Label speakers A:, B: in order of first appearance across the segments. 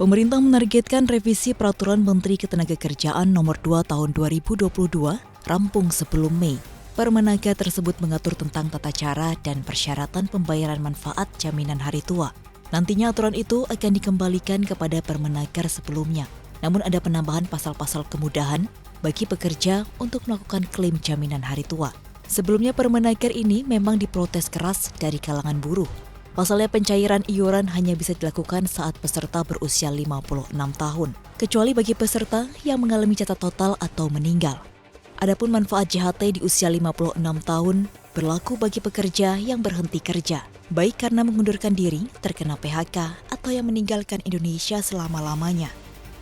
A: Pemerintah menargetkan revisi Peraturan Menteri Ketenagakerjaan Nomor 2 Tahun 2022 rampung sebelum Mei. Permenaker tersebut mengatur tentang tata cara dan persyaratan pembayaran manfaat jaminan hari tua. Nantinya aturan itu akan dikembalikan kepada Permenaker sebelumnya. Namun ada penambahan pasal-pasal kemudahan bagi pekerja untuk melakukan klaim jaminan hari tua. Sebelumnya Permenaker ini memang diprotes keras dari kalangan buruh. Pasalnya pencairan iuran hanya bisa dilakukan saat peserta berusia 56 tahun, kecuali bagi peserta yang mengalami cacat total atau meninggal. Adapun manfaat JHT di usia 56 tahun berlaku bagi pekerja yang berhenti kerja, baik karena mengundurkan diri, terkena PHK, atau yang meninggalkan Indonesia selama-lamanya.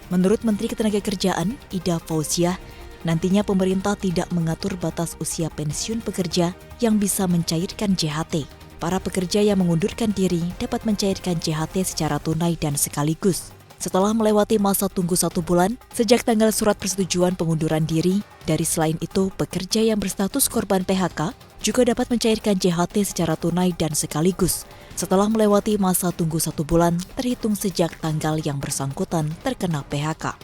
A: Menurut Menteri Ketenagakerjaan, Ida Fauziah, nantinya pemerintah tidak mengatur batas usia pensiun pekerja yang bisa mencairkan JHT. Para pekerja yang mengundurkan diri dapat mencairkan JHT secara tunai dan sekaligus. Setelah melewati masa tunggu 1 bulan, sejak tanggal surat persetujuan pengunduran diri, dari selain itu, pekerja yang berstatus korban PHK juga dapat mencairkan JHT secara tunai dan sekaligus. Setelah melewati masa tunggu 1 bulan, terhitung sejak tanggal yang bersangkutan terkena PHK.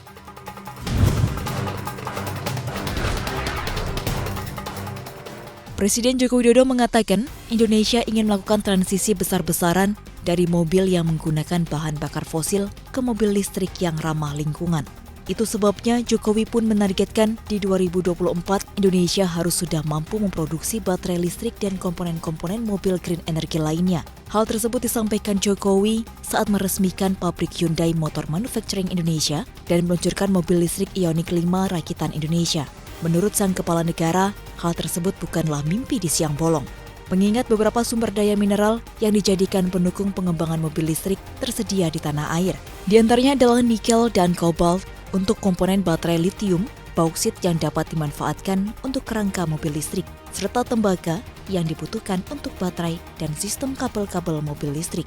A: Presiden Joko Widodo mengatakan Indonesia ingin melakukan transisi besar-besaran dari mobil yang menggunakan bahan bakar fosil ke mobil listrik yang ramah lingkungan. Itu sebabnya Jokowi pun menargetkan di 2024 Indonesia harus sudah mampu memproduksi baterai listrik dan komponen-komponen mobil green energy lainnya. Hal tersebut disampaikan Jokowi saat meresmikan pabrik Hyundai Motor Manufacturing Indonesia dan meluncurkan mobil listrik Ioniq 5 rakitan Indonesia. Menurut sang kepala negara, hal tersebut bukanlah mimpi di siang bolong. Mengingat beberapa sumber daya mineral yang dijadikan pendukung pengembangan mobil listrik tersedia di tanah air. Di antaranya adalah nikel dan kobalt untuk komponen baterai litium, bauksit yang dapat dimanfaatkan untuk kerangka mobil listrik, serta tembaga yang dibutuhkan untuk baterai dan sistem kabel-kabel mobil listrik.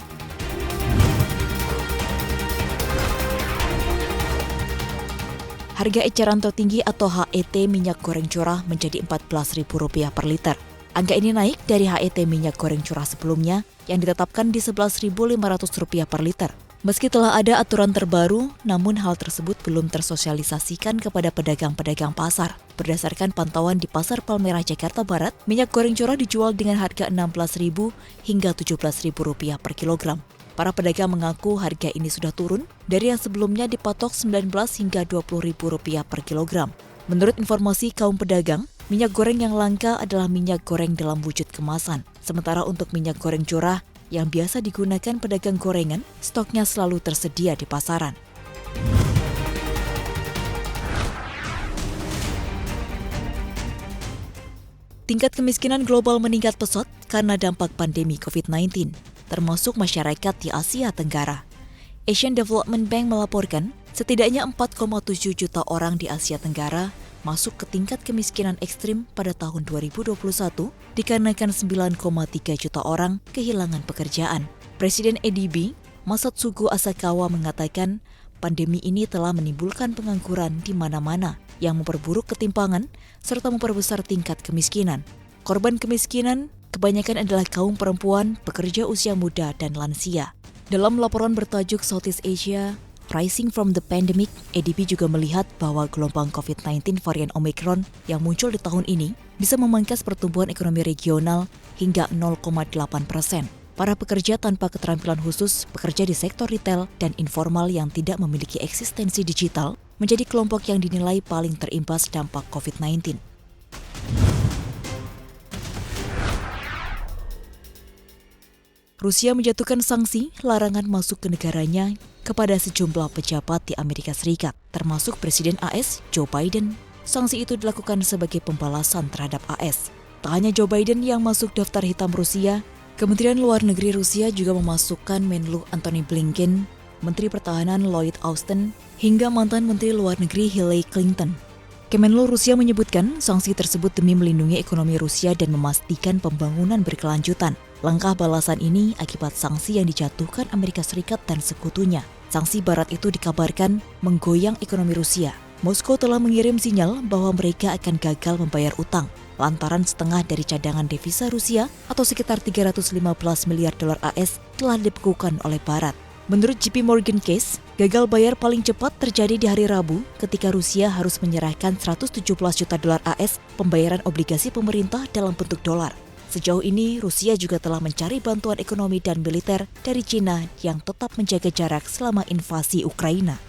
A: Harga eceran tertinggi atau HET minyak goreng curah menjadi Rp14.000 per liter. Angka ini naik dari HET minyak goreng curah sebelumnya yang ditetapkan di Rp11.500 per liter. Meski telah ada aturan terbaru, namun hal tersebut belum tersosialisasikan kepada pedagang-pedagang pasar. Berdasarkan pantauan di Pasar Palmerah, Jakarta Barat, minyak goreng curah dijual dengan harga Rp16.000 hingga Rp17.000 per kilogram. Para pedagang mengaku harga ini sudah turun dari yang sebelumnya dipatok Rp19 hingga Rp20.000 per kilogram. Menurut informasi kaum pedagang, minyak goreng yang langka adalah minyak goreng dalam wujud kemasan. Sementara untuk minyak goreng curah yang biasa digunakan pedagang gorengan, stoknya selalu tersedia di pasaran. Tingkat kemiskinan global meningkat pesat karena dampak pandemi COVID-19. Termasuk masyarakat di Asia Tenggara. Asian Development Bank melaporkan setidaknya 4,7 juta orang di Asia Tenggara masuk ke tingkat kemiskinan ekstrim pada tahun 2021 dikarenakan 9,3 juta orang kehilangan pekerjaan. Presiden ADB, Masatsugu Asakawa mengatakan pandemi ini telah menimbulkan pengangguran di mana-mana yang memperburuk ketimpangan serta memperbesar tingkat kemiskinan. Korban kemiskinan kebanyakan adalah kaum perempuan, pekerja usia muda, dan lansia. Dalam laporan bertajuk Southeast Asia, Rising from the Pandemic, ADB juga melihat bahwa gelombang COVID-19 varian Omicron yang muncul di tahun ini bisa memangkas pertumbuhan ekonomi regional hingga 0,8%. Para pekerja tanpa keterampilan khusus, pekerja di sektor retail, dan informal yang tidak memiliki eksistensi digital menjadi kelompok yang dinilai paling terimbas dampak COVID-19. Rusia menjatuhkan sanksi larangan masuk ke negaranya kepada sejumlah pejabat di Amerika Serikat, termasuk Presiden AS Joe Biden. Sanksi itu dilakukan sebagai pembalasan terhadap AS. Tak hanya Joe Biden yang masuk daftar hitam Rusia, Kementerian Luar Negeri Rusia juga memasukkan Menlu Antony Blinken, Menteri Pertahanan Lloyd Austin, hingga mantan Menteri Luar Negeri Hillary Clinton. Kemenlu Rusia menyebutkan sanksi tersebut demi melindungi ekonomi Rusia dan memastikan pembangunan berkelanjutan. Langkah balasan ini akibat sanksi yang dijatuhkan Amerika Serikat dan sekutunya. Sanksi barat itu dikabarkan menggoyang ekonomi Rusia. Moskow telah mengirim sinyal bahwa mereka akan gagal membayar utang lantaran setengah dari cadangan devisa Rusia atau sekitar 315 miliar dolar AS telah dibekukan oleh Barat. Menurut JP Morgan Chase, gagal bayar paling cepat terjadi di hari Rabu ketika Rusia harus menyerahkan 117 juta dolar AS pembayaran obligasi pemerintah dalam bentuk dolar. Sejauh ini, Rusia juga telah mencari bantuan ekonomi dan militer dari China yang tetap menjaga jarak selama invasi Ukraina.